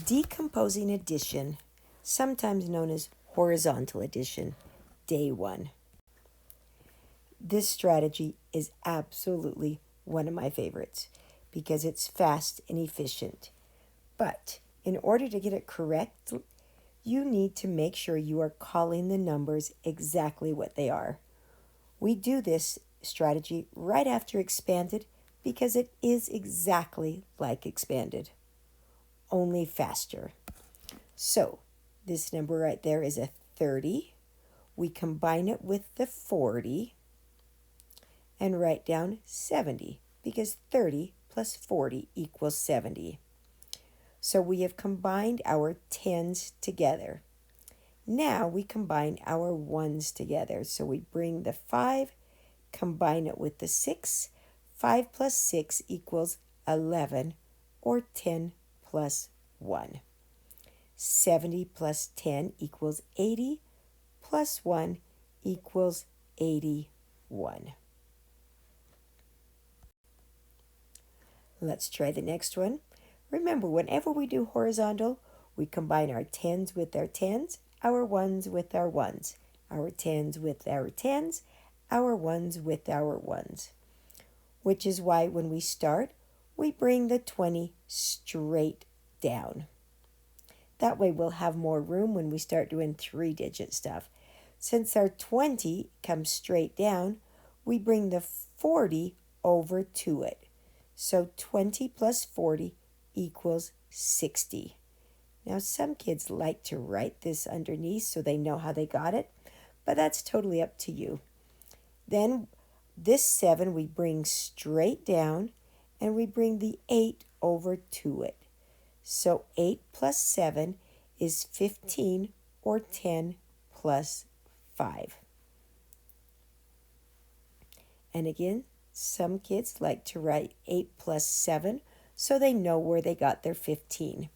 Decomposing addition, sometimes known as horizontal addition, day 1. This strategy is absolutely one of my favorites because it's fast and efficient. But in order to get it correct, you need to make sure you are calling the numbers exactly what they are. We do this strategy right after expanded because it is exactly like expanded, only faster. So this number right there is a 30. We combine it with the 40 and write down 70 because 30 plus 40 equals 70. So we have combined our tens together. Now we combine our ones together. So we bring the 5, combine it with the 6. 5 plus 6 equals 11, or 10 plus 1. 70 plus 10 equals 80, plus 1 equals 81. Let's try the next one. Remember, whenever we do horizontal, we combine our tens with our tens, our ones with our ones, our tens with our tens, our ones with our ones. Which is why when we start, we bring the 20 straight down. That way we'll have more room when we start doing 3-digit stuff. Since our 20 comes straight down, we bring the 40 over to it. So 20 plus 40 equals 60. Now some kids like to write this underneath so they know how they got it, but that's totally up to you. Then this 7 we bring straight down and we bring the 8 over to it. So 8 plus 7 is 15, or 10 plus 5. And again, some kids like to write 8 plus 7 so they know where they got their 15.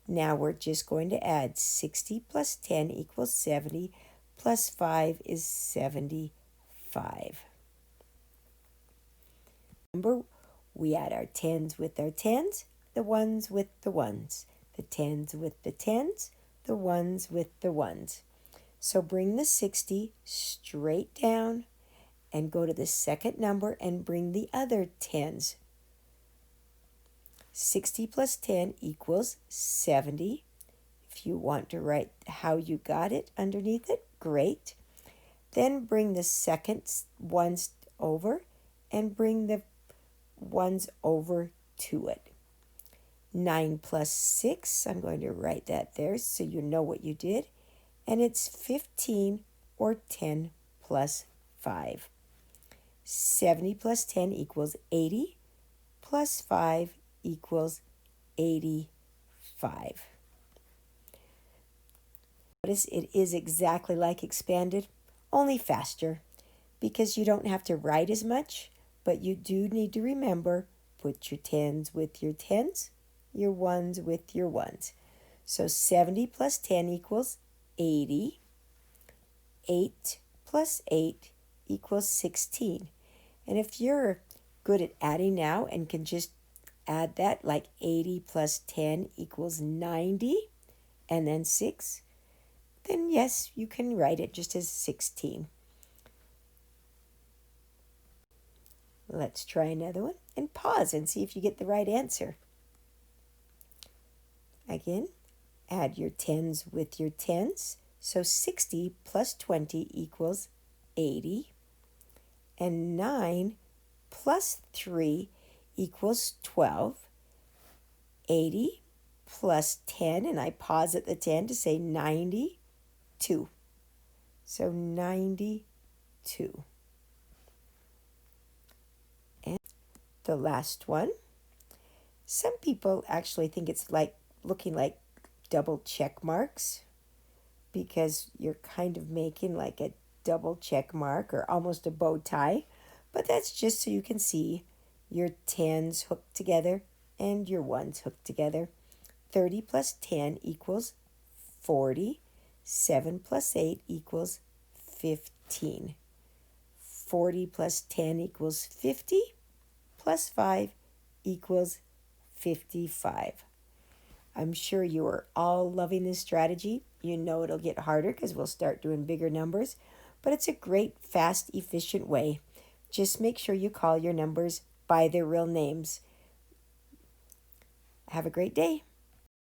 Now we're just going to add 60 plus 10 equals 70, plus 5 is 75. Remember, we add our tens with our tens, the ones with the ones, the tens with the tens, the ones with the ones. So bring the 60 straight down and go to the second number and bring the other tens. 60 plus 10 equals 70. If you want to write how you got it underneath it, great. Then bring the second ones over and bring the ones over to it. 9 plus 6, I'm going to write that there so you know what you did. And it's 15, or 10 plus 5. 70 plus 10 equals 80, plus 5 equals 85. Notice it is exactly like expanded, only faster, because you don't have to write as much, but you do need to remember, put your tens with your tens, your ones with your ones. So 70 plus 10 equals 80. 8 plus 8 equals 16. And if you're good at adding now and can just add that, like 80 plus 10 equals 90, and then 6, then yes, you can write it just as 16. Let's try another one and pause and see if you get the right answer. Again, add your tens with your tens. So 60 plus 20 equals 80. And 9 plus 3 equals 12. 80 plus 10, and I pause at the 10 to say 92. So 92. And the last one. Some people actually think it's like looking like double check marks, because you're kind of making like a double check mark or almost a bow tie, but that's just so you can see your tens hooked together and your ones hooked together. 30 plus 10 equals 40. 7 plus 8 equals 15. 40 plus 10 equals 50, plus 5 equals 55. I'm sure you are all loving this strategy. You know it'll get harder because we'll start doing bigger numbers, but it's a great, fast, efficient way. Just make sure you call your numbers by their real names. Have a great day.